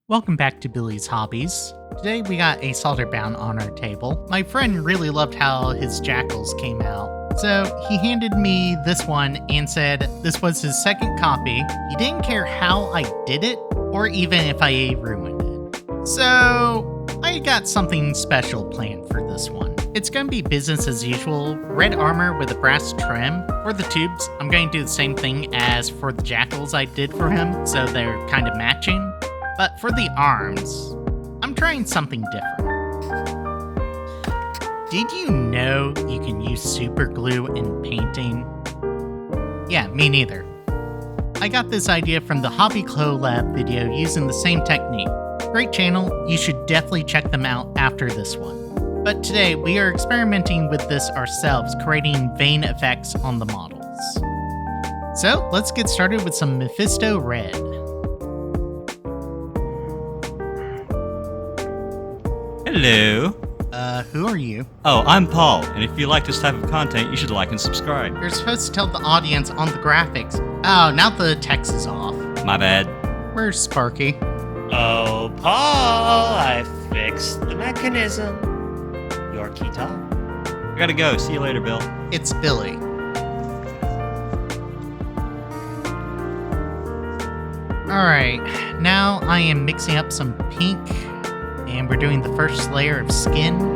Welcome back to Billy's Hobbies. Today we got a solder bound on our table. My friend really loved how his jackals came out, so he handed me this one and said this was his second copy. He didn't care how I did it, or even if I ruined it. So I got something special planned for this one. It's going to be business as usual, red armor with a brass trim. For the tubes, I'm going to do the same thing as for the jackals I did for him, so they're kind of matching. But for the arms, I'm trying something different. Did you know you can use super glue in painting? Yeah, me neither. I got this idea from the Hobby Collab video using the same technique. Great channel, you should definitely check them out after this one. But today, we are experimenting with this ourselves, creating vein effects on the models. So, let's get started with some Mephisto Red. Hello. Who are you? Oh, I'm Paul, and if you like this type of content, you should like and subscribe. You're supposed to tell the audience on the graphics. Oh, now the text is off. My bad. Where's Sparky? Oh, Paul, I fixed the mechanism. Your key top. I gotta go. See you later, Bill. It's Billy. Alright, now I am mixing up some pink, and we're doing the first layer of skin.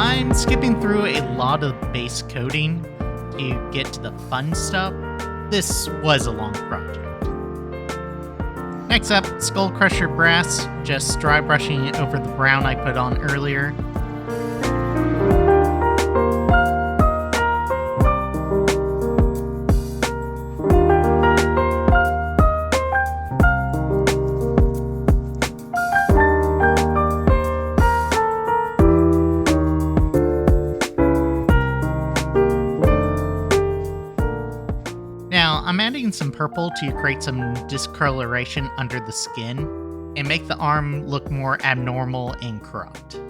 I'm skipping through a lot of base coding to get to the fun stuff. This was a long project. Next up, Skull Crusher Brass, just dry brushing it over the brown I put on earlier. Now, I'm adding some purple to create some discoloration under the skin and make the arm look more abnormal and corrupt.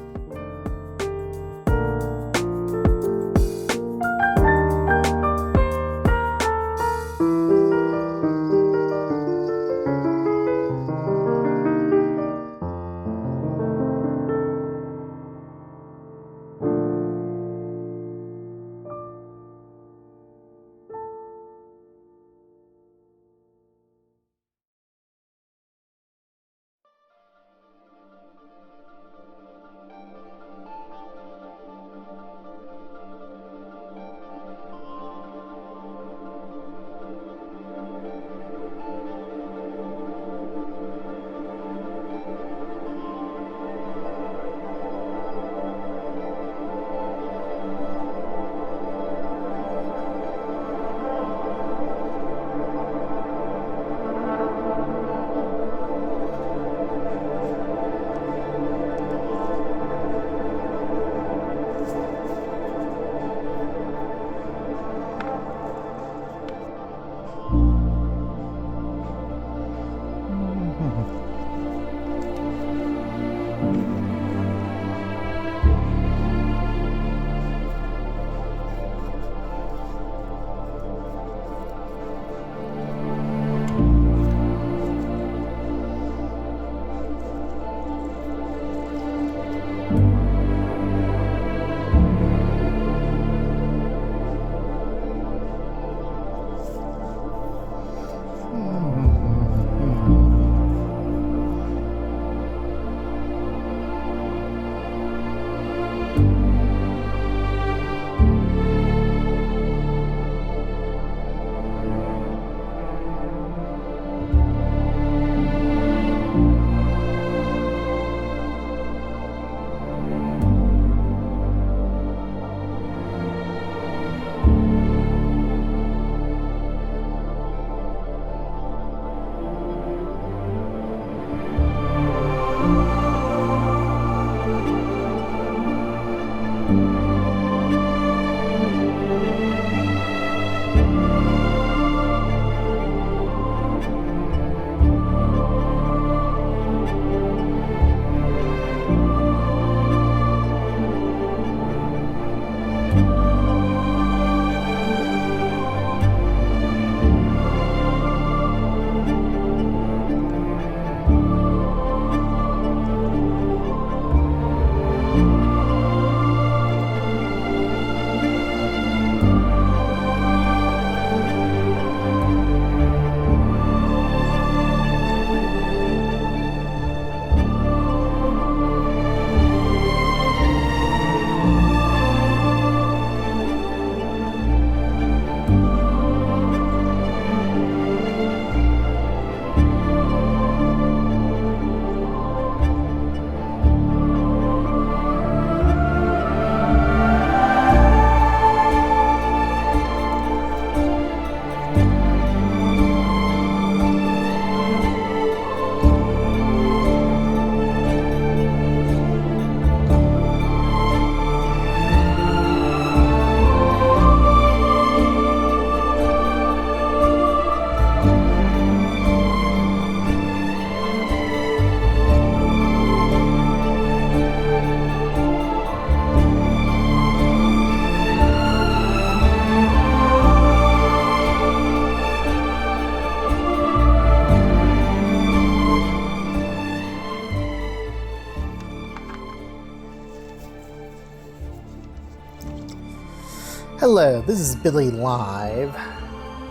Hello, this is Billy Live.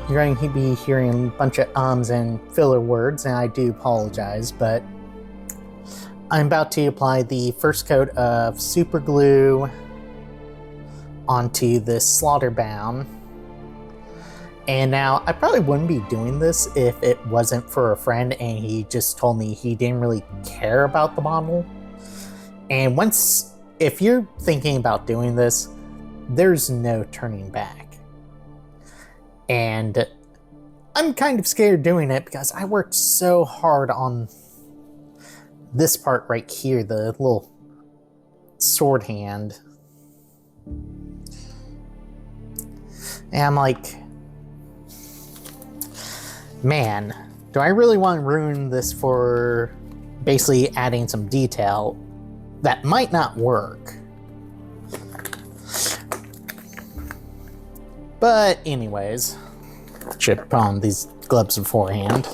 You're going to be hearing a bunch of ums and filler words, and I do apologize, but I'm about to apply the first coat of super glue onto this slaughter bound. And now, I probably wouldn't be doing this if it wasn't for a friend and he just told me he didn't really care about the model. And if you're thinking about doing this, there's no turning back. And I'm kind of scared doing it because I worked so hard on this part right here, the little sword hand. And I'm like, man, do I really want to ruin this for basically adding some detail that might not work? But anyways, should put on these gloves beforehand.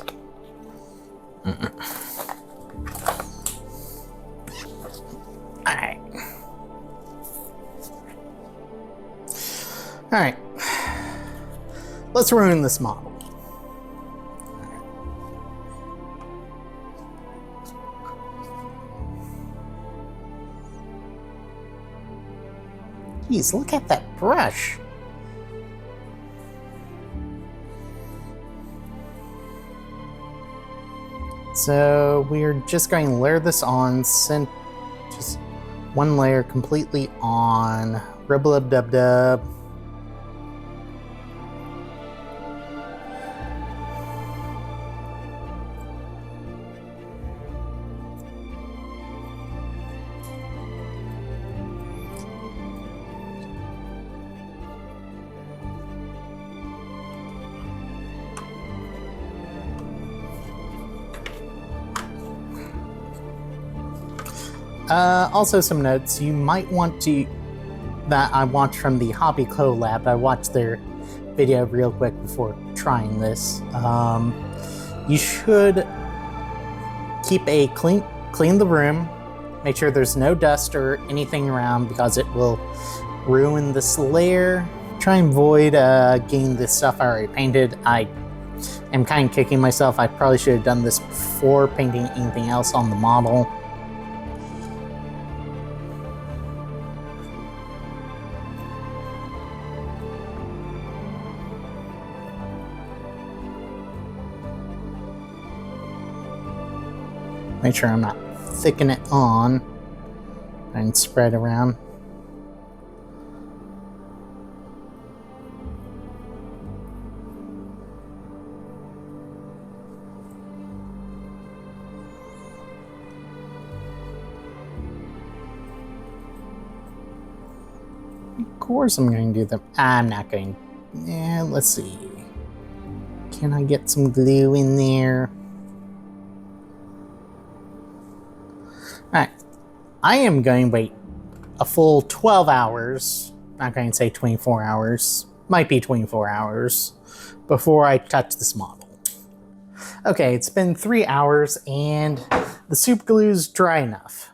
Alright. Alright. Let's ruin this model. Jeez, look at that brush. So we're just going to layer this on, just one layer completely on. Rub-a-lub-dub-dub. Also some notes you might want to, that I watched from the Hobby Collab. I watched their video real quick before trying this. You should clean the room, make sure there's no dust or anything around because it will ruin this layer. Try and avoid getting this stuff I already painted. I am kind of kicking myself. I probably should have done this before painting anything else on the model. Make sure I'm not thickening it on and spread around. Of course I'm going to do them. I'm not going. Yeah, let's see. Can I get some glue in there? Alright, I am going to wait a full 12 hours, not going to say 24 hours, might be 24 hours, before I touch this model. Okay, it's been 3 hours and the super glue is dry enough.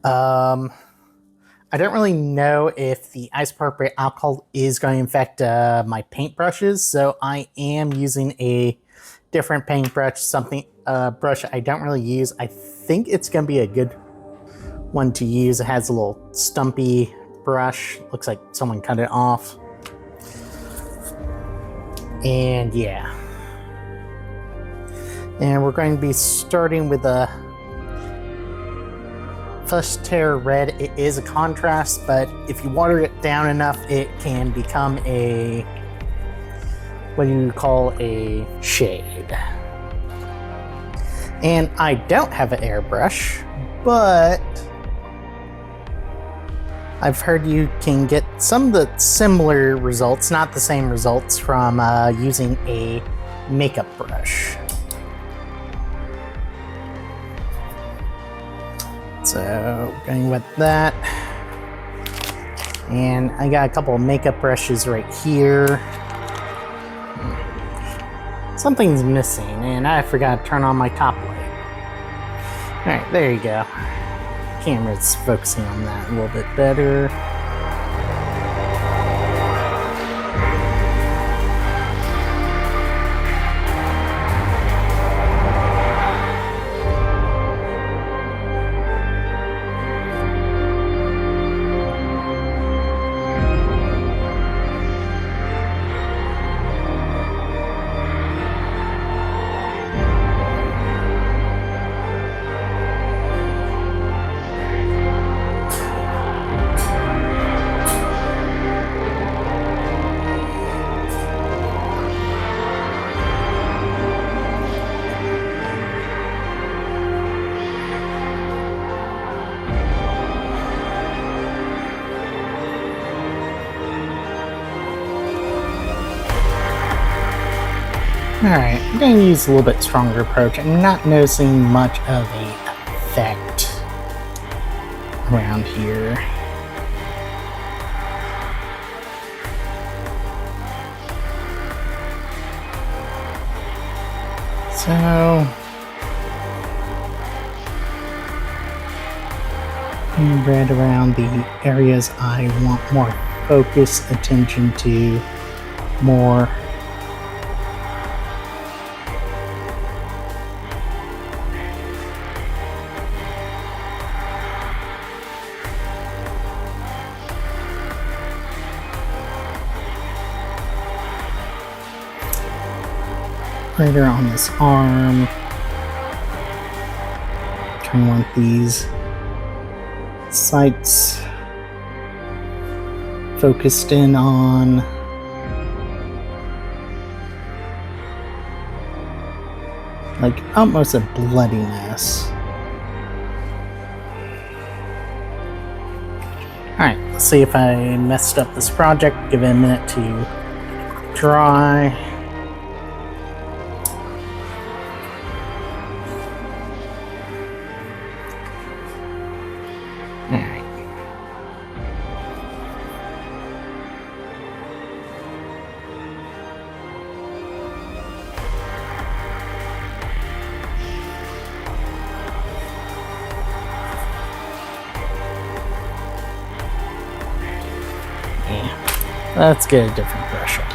I don't really know if the isopropyl alcohol is going to infect my paintbrushes, so I am using a different paintbrush, brush I don't really use. I think it's going to be a good one to use. It has a little stumpy brush. Looks like someone cut it off. And yeah. And we're going to be starting with a Flesh Terror Red. It is a contrast, but if you water it down enough, it can become a, what do you call a shade. And I don't have an airbrush, but I've heard you can get some of the similar results, not the same results, from using a makeup brush. So, going with that. And I got a couple of makeup brushes right here. Something's missing, and I forgot to turn on my top light. Alright, there you go. Camera's focusing on that a little bit better. Alright, I'm going to use a little bit stronger approach. I'm not noticing much of a effect around here. So, red around the areas I want more focused attention to, more greater on this arm. Kind of want these sights focused in on like almost a bloody mess. Alright, let's see if I messed up this project. Give it a minute to dry. Let's get a different brush on.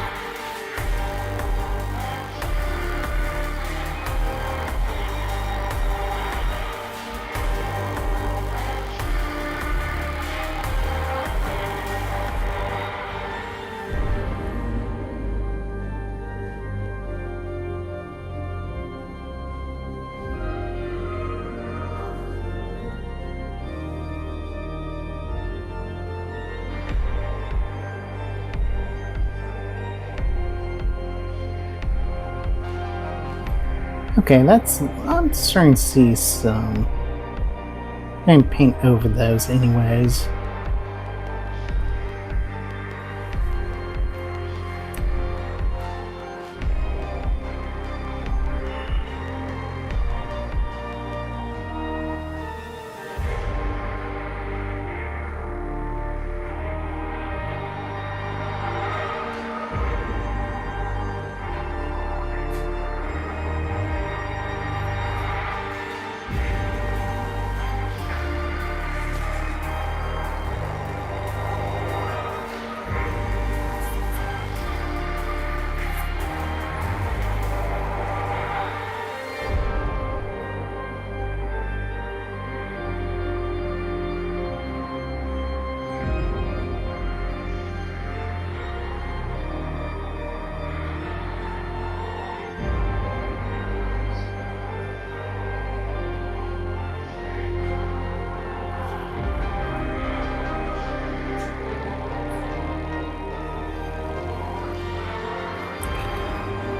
Okay, I'm starting to see some. I'm gonna paint over those anyways.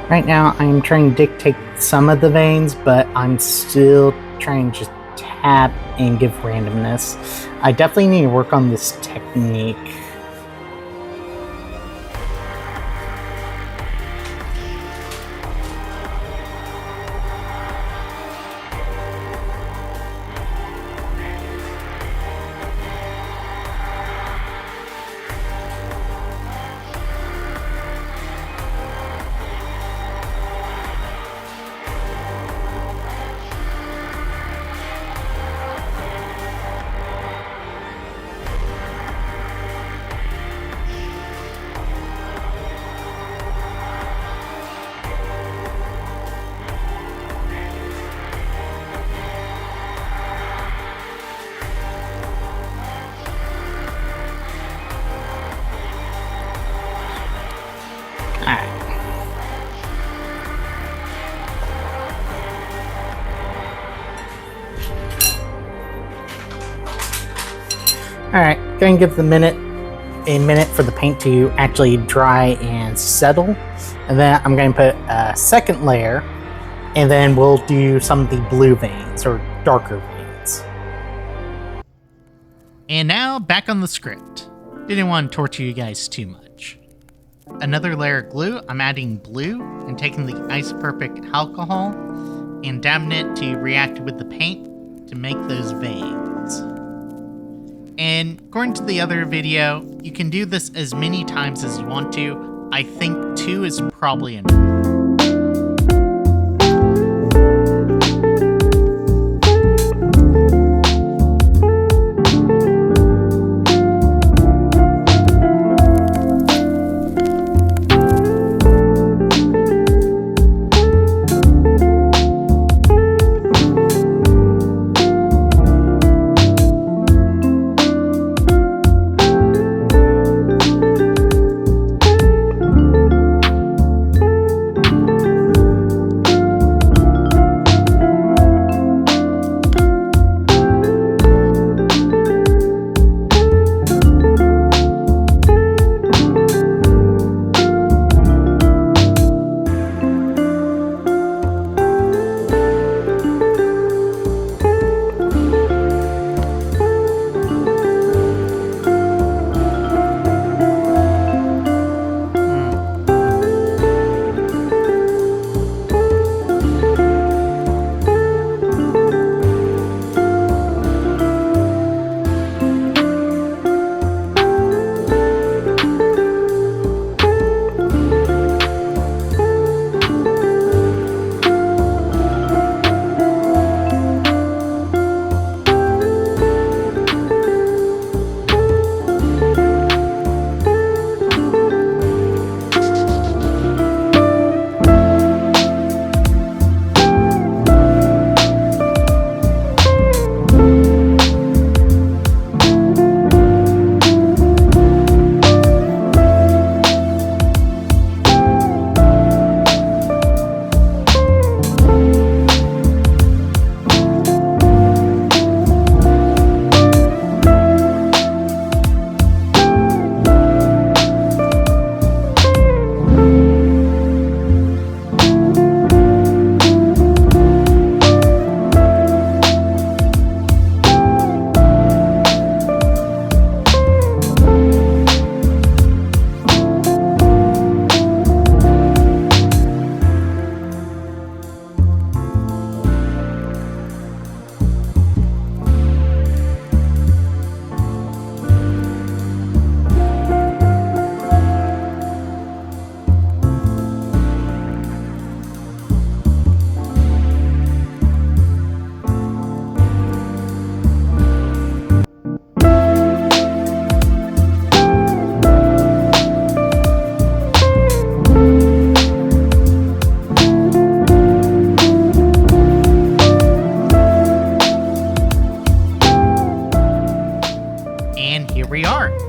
Right now, I'm trying to dictate some of the veins, but I'm still trying to just tap and give randomness. I definitely need to work on this technique. Alright, gonna give a minute for the paint to actually dry and settle. And then I'm going to put a second layer, and then we'll do some of the blue veins, or darker veins. And now, back on the script. Didn't want to torture you guys too much. another layer of glue, I'm adding blue and taking the Ice Perfect alcohol and dabbing it to react with the paint to make those veins. And according to the other video, you can do this as many times as you want to. I think 2 is probably enough.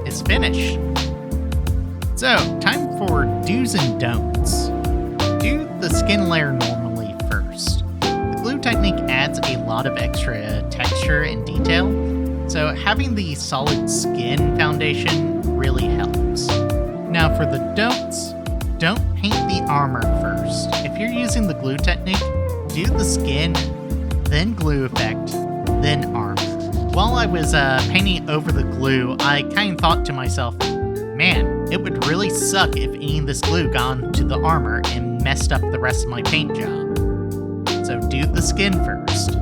It's finished. So, time for do's and don'ts. Do the skin layer normally first. The glue technique adds a lot of extra texture and detail, so having the solid skin foundation really helps. Now for the don'ts, don't paint the armor first. If you're using the glue technique, do the skin, then glue effect, then armor. While I was painting over the glue, I kind of thought to myself, man, it would really suck if any of this glue got onto the armor and messed up the rest of my paint job. So do the skin first.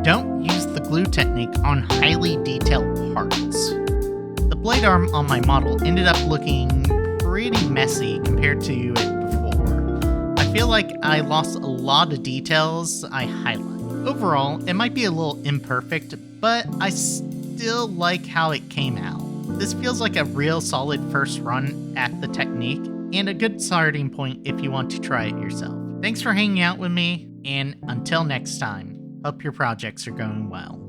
Don't use the glue technique on highly detailed parts. The blade arm on my model ended up looking pretty messy compared to it before. I feel like I lost a lot of details I highlighted. Overall, it might be a little imperfect, but I still like how it came out. This feels like a real solid first run at the technique, and a good starting point if you want to try it yourself. Thanks for hanging out with me, and until next time, hope your projects are going well.